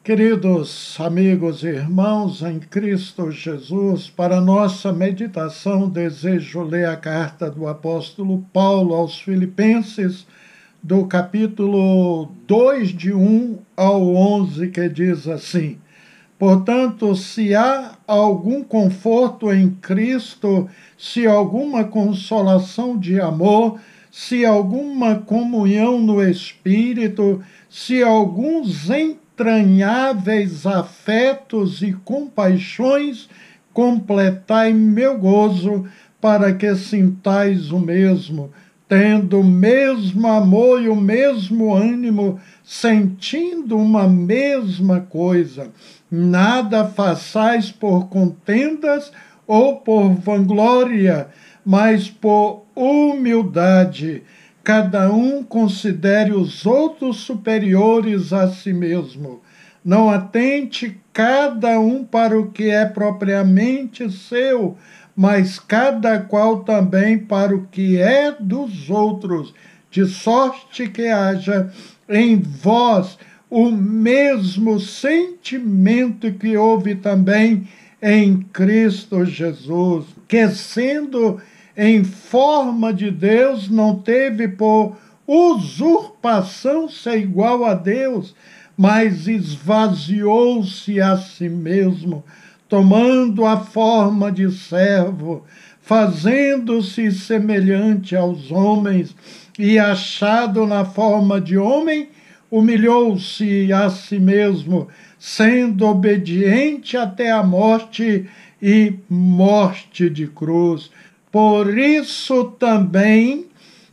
Queridos amigos e irmãos em Cristo Jesus, para nossa meditação desejo ler a carta do apóstolo Paulo aos Filipenses, do capítulo 2, de 1 ao 11, que diz assim: Portanto, se há algum conforto em Cristo, se alguma consolação de amor, se alguma comunhão no Espírito, se alguns entranháveis afetos e compaixões, completai meu gozo, para que sintais o mesmo, tendo o mesmo amor e o mesmo ânimo, sentindo uma mesma coisa. Nada façais por contendas ou por vanglória, mas por humildade. Cada um considere os outros superiores a si mesmo. Não atente cada um para o que é propriamente seu, mas cada qual também para o que é dos outros, de sorte que haja em vós o mesmo sentimento que houve também em Cristo Jesus, que sendo em forma de Deus, não teve por usurpação ser igual a Deus, mas esvaziou-se a si mesmo, tomando a forma de servo, fazendo-se semelhante aos homens, e achado na forma de homem, humilhou-se a si mesmo, sendo obediente até a morte e morte de cruz. Por isso também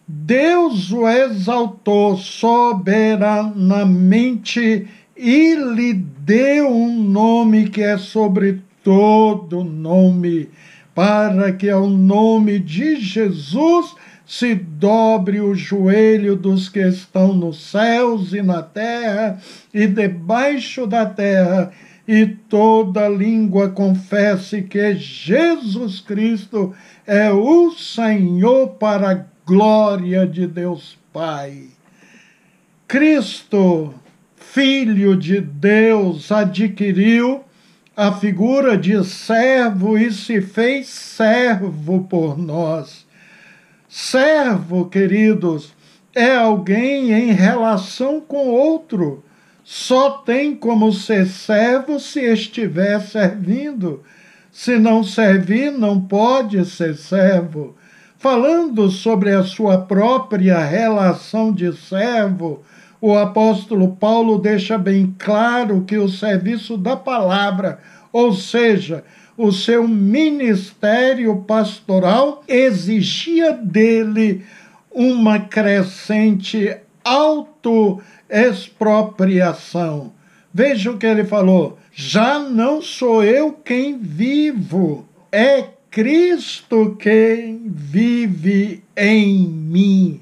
Deus o exaltou soberanamente e lhe deu um nome que é sobre todo nome, para que ao nome de Jesus se dobre o joelho dos que estão nos céus e na terra e debaixo da terra, e toda língua confesse que Jesus Cristo é o Senhor, para a glória de Deus Pai. Cristo, Filho de Deus, adquiriu a figura de servo e se fez servo por nós. Servo, queridos, é alguém em relação com outro. Só tem como ser servo se estiver servindo. Se não servir, não pode ser servo. Falando sobre a sua própria relação de servo, o apóstolo Paulo deixa bem claro que o serviço da palavra, ou seja, o seu ministério pastoral, exigia dele uma crescente autoexpropriação. Veja o que ele falou: já não sou eu quem vivo, é Cristo quem vive em mim.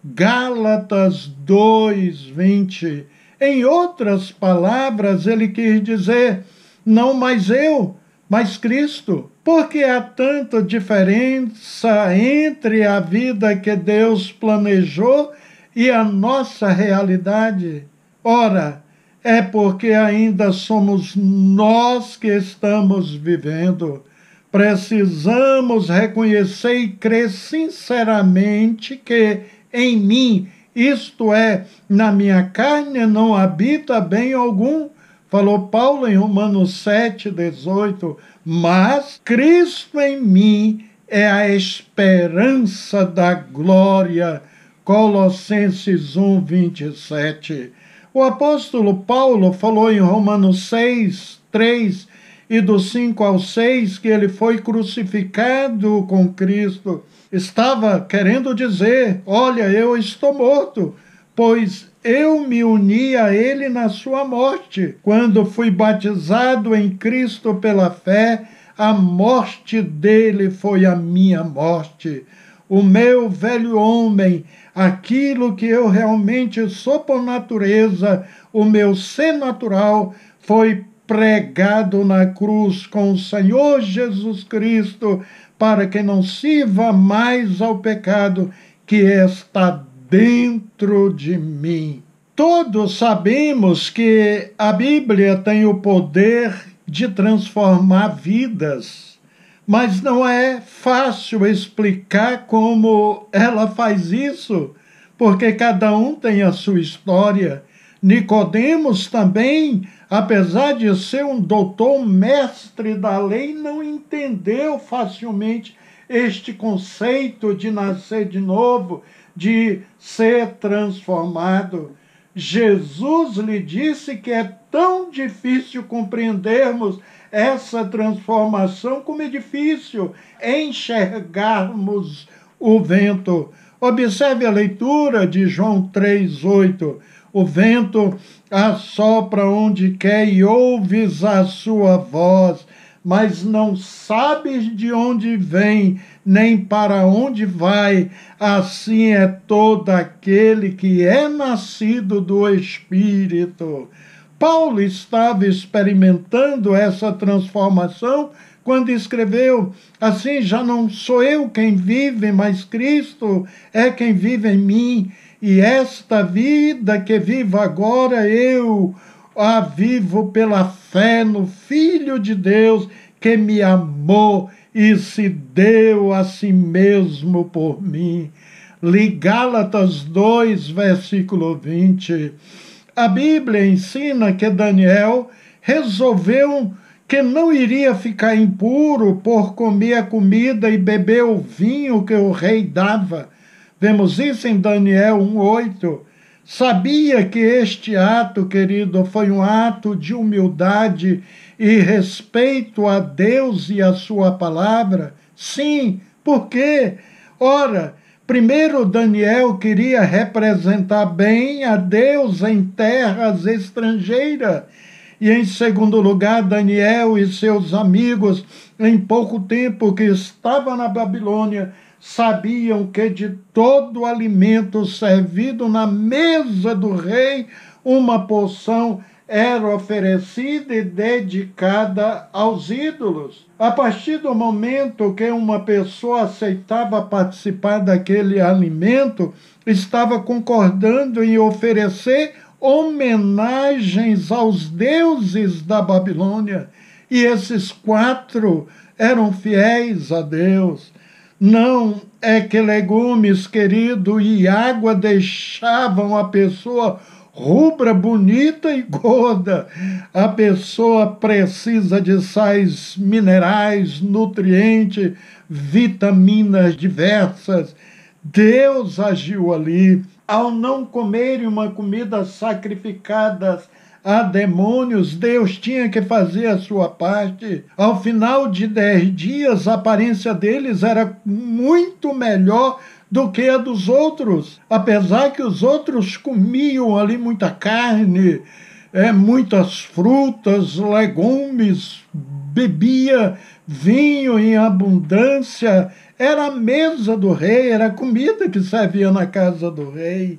Gálatas 2:20. Em outras palavras, ele quis dizer: não mais eu, mas Cristo. Porque há tanta diferença entre a vida que Deus planejou e a nossa realidade? Ora, é porque ainda somos nós que estamos vivendo. Precisamos reconhecer e crer sinceramente que em mim, isto é, na minha carne, não habita bem algum. Falou Paulo em Romanos 7:18, mas Cristo em mim é a esperança da glória. Colossenses 1:27. O apóstolo Paulo falou em Romanos 6:3 e do 5 ao 6 que ele foi crucificado com Cristo. Estava querendo dizer: olha, eu estou morto, pois eu me uni a ele na sua morte. Quando fui batizado em Cristo pela fé, a morte dele foi a minha morte. O meu velho homem, aquilo que eu realmente sou por natureza, o meu ser natural, foi pregado na cruz com o Senhor Jesus Cristo, para que não sirva mais ao pecado que está dentro de mim. Todos sabemos que a Bíblia tem o poder de transformar vidas, mas não é fácil explicar como ela faz isso, porque cada um tem a sua história. Nicodemos também, apesar de ser um doutor mestre da lei, não entendeu facilmente este conceito de nascer de novo, de ser transformado. Jesus lhe disse que é tão difícil compreendermos essa transformação como é difícil enxergarmos o vento. Observe a leitura de João 3:8. O vento assopra onde quer e ouves a sua voz, mas não sabes de onde vem, nem para onde vai. Assim é todo aquele que é nascido do Espírito. Paulo estava experimentando essa transformação quando escreveu: assim já não sou eu quem vive, mas Cristo é quem vive em mim. E esta vida que vivo agora, eu a vivo pela fé no Filho de Deus, que me amou e se deu a si mesmo por mim. Gálatas 2, versículo 20. A Bíblia ensina que Daniel resolveu que não iria ficar impuro por comer a comida e beber o vinho que o rei dava. Vemos isso em Daniel 1:8. Sabia que este ato, querido, foi um ato de humildade e respeito a Deus e a sua palavra? Sim, por quê? Ora, primeiro Daniel queria representar bem a Deus em terras estrangeiras. E em segundo lugar, Daniel e seus amigos, em pouco tempo que estavam na Babilônia, sabiam que de todo alimento servido na mesa do rei, uma porção era oferecida e dedicada aos ídolos. A partir do momento que uma pessoa aceitava participar daquele alimento, estava concordando em oferecer homenagens aos deuses da Babilônia. E esses 4 eram fiéis a Deus. Não é que legumes, querido, e água deixavam a pessoa rubra, bonita e gorda. A pessoa precisa de sais minerais, nutrientes, vitaminas diversas. Deus agiu ali. Ao não comerem uma comida sacrificada a demônios, Deus tinha que fazer a sua parte. Ao final de 10 dias, a aparência deles era muito melhor do que a dos outros. Apesar que os outros comiam ali muita carne, muitas frutas, legumes, bebia vinho em abundância. Era a mesa do rei, era a comida que servia na casa do rei.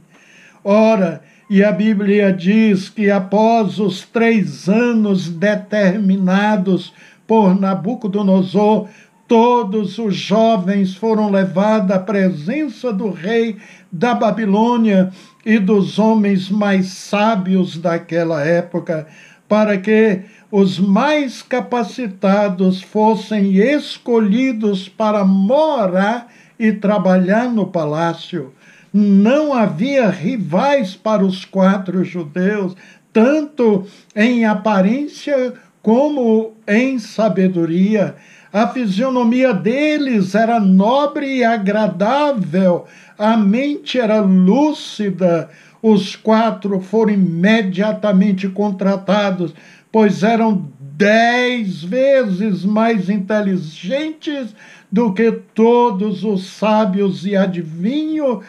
Ora, e a Bíblia diz que após os 3 anos determinados por Nabucodonosor, todos os jovens foram levados à presença do rei da Babilônia e dos homens mais sábios daquela época, para que os mais capacitados fossem escolhidos para morar e trabalhar no palácio. Não havia rivais para os 4 judeus, tanto em aparência como em sabedoria. A fisionomia deles era nobre e agradável, a mente era lúcida. Os 4 foram imediatamente contratados, pois eram 10 vezes mais inteligentes do que todos os sábios e adivinhos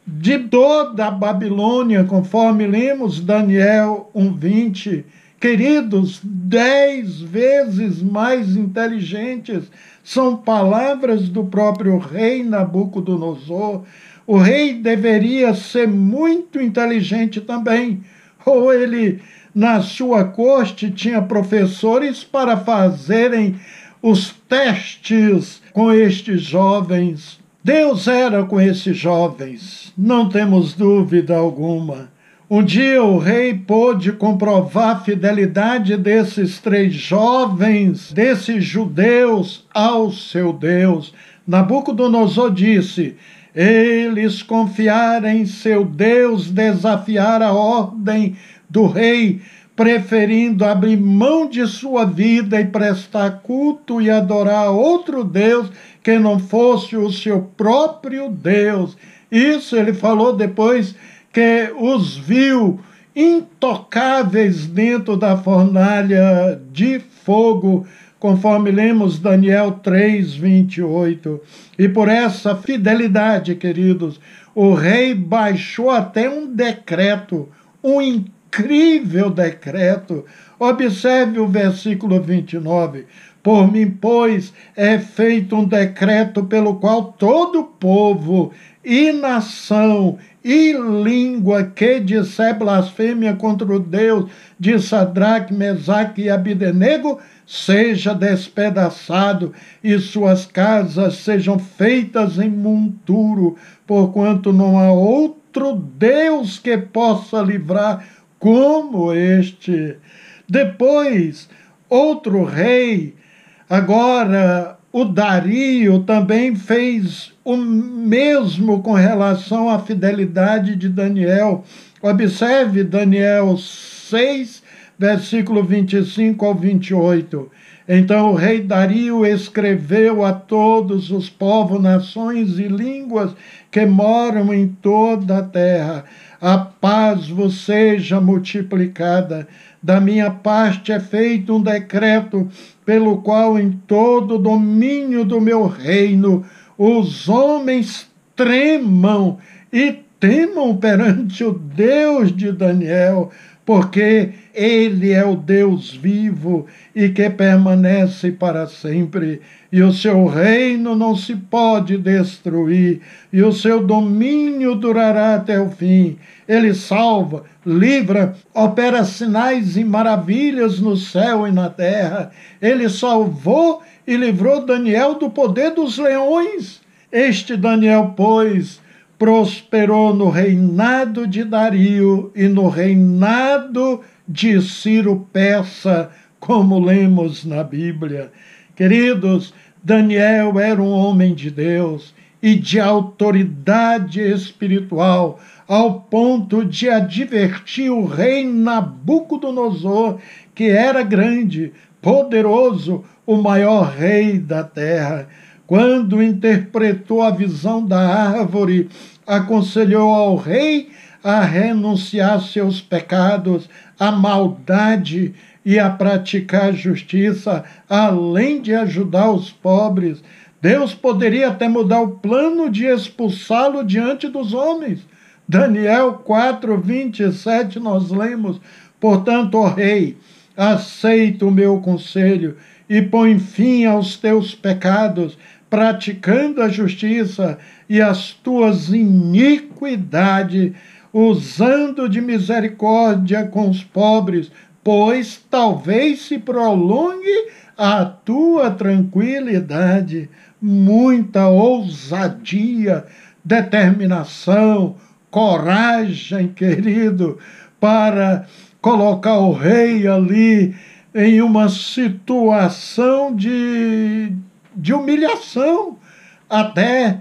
de toda a Babilônia, conforme lemos Daniel 1:20. Queridos, 10 vezes mais inteligentes, são palavras do próprio rei Nabucodonosor. O rei deveria ser muito inteligente também, ou ele, na sua corte, tinha professores para fazerem os testes com estes jovens. Deus era com esses jovens, não temos dúvida alguma. Um dia o rei pôde comprovar a fidelidade desses 3 jovens, desses judeus, ao seu Deus. Nabucodonosor disse: eles confiaram em seu Deus, desafiar a ordem do rei, preferindo abrir mão de sua vida e prestar culto e adorar outro Deus que não fosse o seu próprio Deus. Isso ele falou depois que os viu intocáveis dentro da fornalha de fogo, conforme lemos Daniel 3:28. E por essa fidelidade, queridos, o rei baixou até um decreto, um incrível decreto. Observe o versículo 29. Por mim, pois, é feito um decreto pelo qual todo povo e nação e língua que disser blasfêmia contra o Deus de Sadraque, Mesaque e Abdenego seja despedaçado e suas casas sejam feitas em monturo, porquanto não há outro Deus que possa livrar como este. Depois, outro rei, agora o Dario, também fez o mesmo com relação à fidelidade de Daniel. Observe Daniel 6, versículo 25 ao 28. Então o rei Dario escreveu a todos os povos, nações e línguas que moram em toda a terra: a paz vos seja multiplicada. Da minha parte é feito um decreto pelo qual em todo o domínio do meu reino os homens tremam e temam perante o Deus de Daniel, porque ele é o Deus vivo e que permanece para sempre, e o seu reino não se pode destruir, e o seu domínio durará até o fim. Ele salva, livra, opera sinais e maravilhas no céu e na terra. Ele salvou e livrou Daniel do poder dos leões. Este Daniel, pois, prosperou no reinado de Dario e no reinado de Ciro Persa, como lemos na Bíblia. Queridos, Daniel era um homem de Deus e de autoridade espiritual, ao ponto de advertir o rei Nabucodonosor, que era grande, poderoso, o maior rei da terra. Quando interpretou a visão da árvore, aconselhou ao rei a renunciar seus pecados, a maldade e a praticar justiça, além de ajudar os pobres. Deus poderia até mudar o plano de expulsá-lo diante dos homens. Daniel 4:27 nós lemos: portanto, ó rei, aceita o meu conselho e põe fim aos teus pecados, praticando a justiça e as tuas iniquidades, usando de misericórdia com os pobres, pois talvez se prolongue a tua tranquilidade. Muita ousadia, determinação, coragem, querido, para colocar o rei ali em uma situação de humilhação, até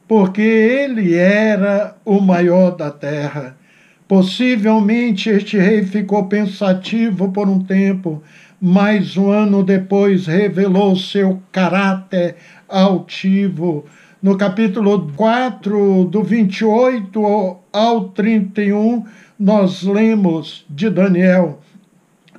porque ele era o maior da terra. Possivelmente este rei ficou pensativo por um tempo, mas um ano depois revelou seu caráter altivo. No capítulo 4, do 28 ao 31, nós lemos de Daniel: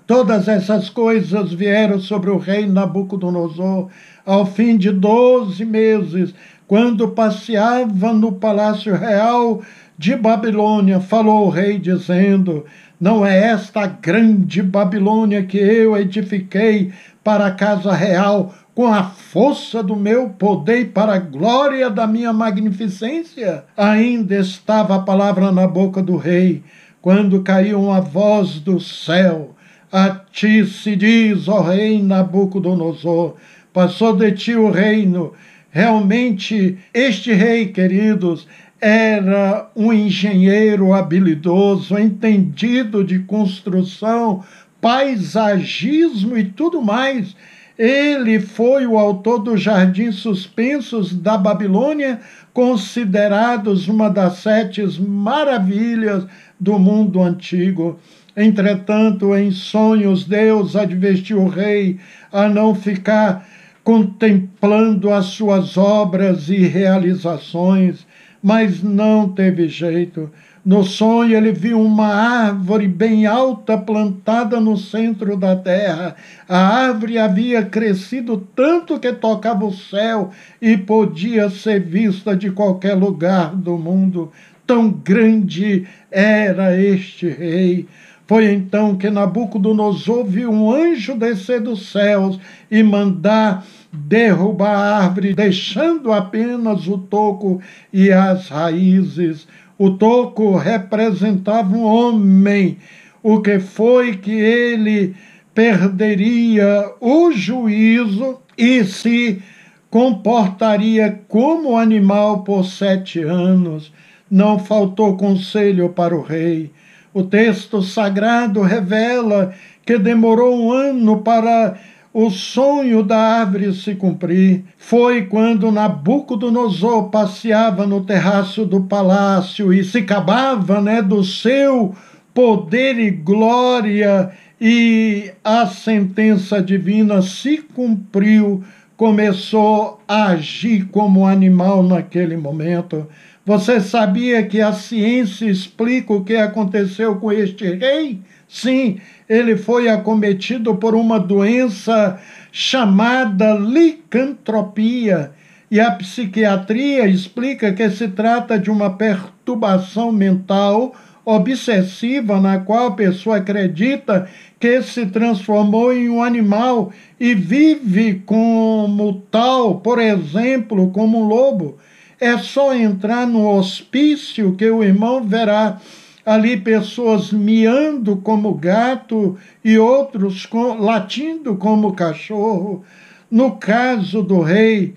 todas essas coisas vieram sobre o rei Nabucodonosor ao fim de 12 meses, quando passeava no palácio real de Babilônia. Falou o rei dizendo: não é esta a grande Babilônia que eu edifiquei para a casa real com a força do meu poder e para a glória da minha magnificência? Ainda estava a palavra na boca do rei, quando caiu uma voz do céu: a ti se diz, ó rei Nabucodonosor, passou de ti o reino. Realmente, este rei, queridos, era um engenheiro habilidoso, entendido de construção, paisagismo e tudo mais. Ele foi o autor dos Jardins Suspensos da Babilônia, considerados uma das 7 maravilhas do mundo antigo. Entretanto, em sonhos, Deus advertiu o rei a não ficar contemplando as suas obras e realizações, mas não teve jeito. No sonho ele viu uma árvore bem alta plantada no centro da terra. A árvore havia crescido tanto que tocava o céu e podia ser vista de qualquer lugar do mundo. Tão grande era este rei. Foi então que Nabucodonosor viu um anjo descer dos céus e mandar derrubar a árvore, deixando apenas o toco e as raízes. O toco representava um homem, o que foi que ele perderia o juízo e se comportaria como animal por 7 anos. Não faltou conselho para o rei. O texto sagrado revela que demorou 1 ano para o sonho da árvore se cumprir. Foi quando Nabucodonosor passeava no terraço do palácio e se gabava, do seu poder e glória, e a sentença divina se cumpriu, começou a agir como animal naquele momento. Você sabia que a ciência explica o que aconteceu com este rei? Sim, ele foi acometido por uma doença chamada licantropia. E a psiquiatria explica que se trata de uma perturbação mental obsessiva na qual a pessoa acredita que se transformou em um animal e vive como tal, por exemplo, como um lobo. É só entrar no hospício que o irmão verá ali pessoas miando como gato e outros latindo como cachorro. No caso do rei,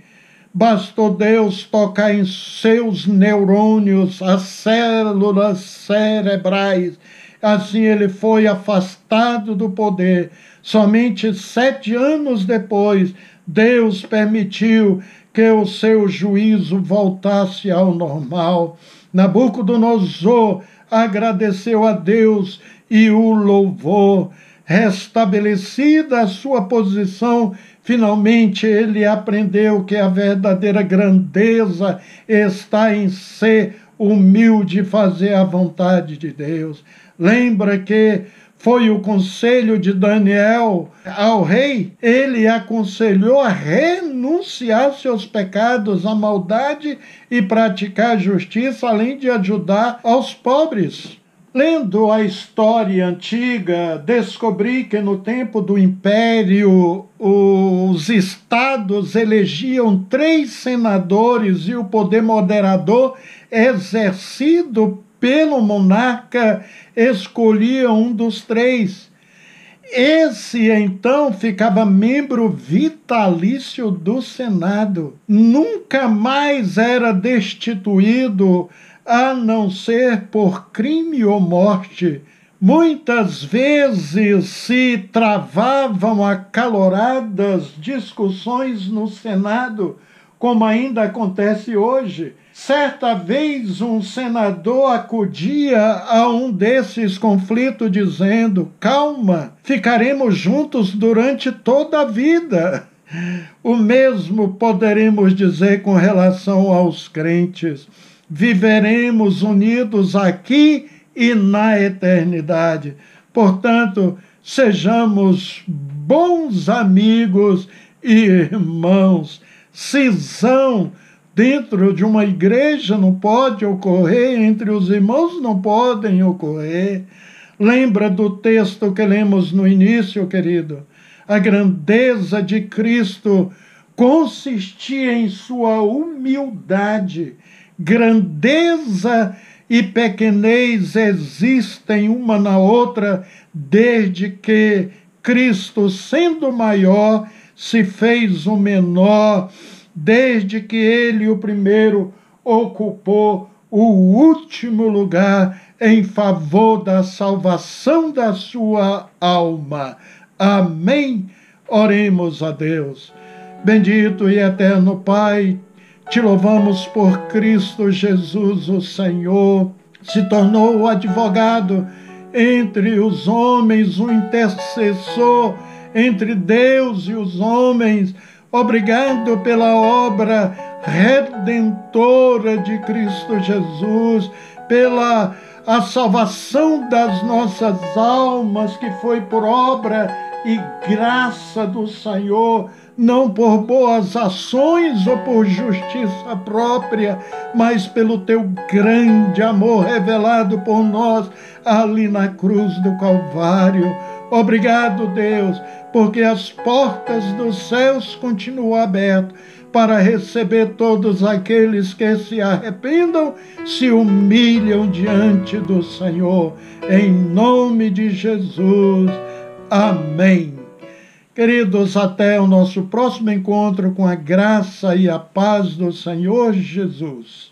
bastou Deus tocar em seus neurônios, as células cerebrais. Assim ele foi afastado do poder. Somente 7 anos depois, Deus permitiu que o seu juízo voltasse ao normal. Nabucodonosor agradeceu a Deus e o louvou. Restabelecida a sua posição, finalmente ele aprendeu que a verdadeira grandeza está em ser humilde e fazer a vontade de Deus. Lembra que foi o conselho de Daniel ao rei? Ele aconselhou a renunciar seus pecados, à maldade e praticar a justiça, além de ajudar aos pobres. Lendo a história antiga, descobri que no tempo do Império, os estados elegiam 3 senadores e o poder moderador, exercido pelo monarca, escolhia um dos 3. Esse, então, ficava membro vitalício do Senado. Nunca mais era destituído, a não ser por crime ou morte. Muitas vezes se travavam acaloradas discussões no Senado, como ainda acontece hoje. Certa vez um senador acudia a um desses conflitos dizendo: calma, ficaremos juntos durante toda a vida. O mesmo poderemos dizer com relação aos crentes. Viveremos unidos aqui e na eternidade. Portanto, sejamos bons amigos e irmãos. Cisão dentro de uma igreja não pode ocorrer, entre os irmãos não podem ocorrer. Lembra do texto que lemos no início, querido? A grandeza de Cristo consistia em sua humildade. Grandeza e pequenez existem uma na outra, desde que Cristo, sendo maior, se fez o menor, desde que ele, o primeiro, ocupou o último lugar em favor da salvação da sua alma. Amém. Oremos a Deus. Bendito e eterno Pai, te louvamos por Cristo Jesus, o Senhor, se tornou o advogado entre os homens, o intercessor entre Deus e os homens. Obrigado pela obra redentora de Cristo Jesus, pela a salvação das nossas almas, que foi por obra e graça do Senhor, não por boas ações ou por justiça própria, mas pelo teu grande amor revelado por nós ali na cruz do Calvário. Obrigado, Deus, porque as portas dos céus continuam abertas para receber todos aqueles que se arrependam, se humilham diante do Senhor. Em nome de Jesus. Amém. Queridos, até o nosso próximo encontro, com a graça e a paz do Senhor Jesus.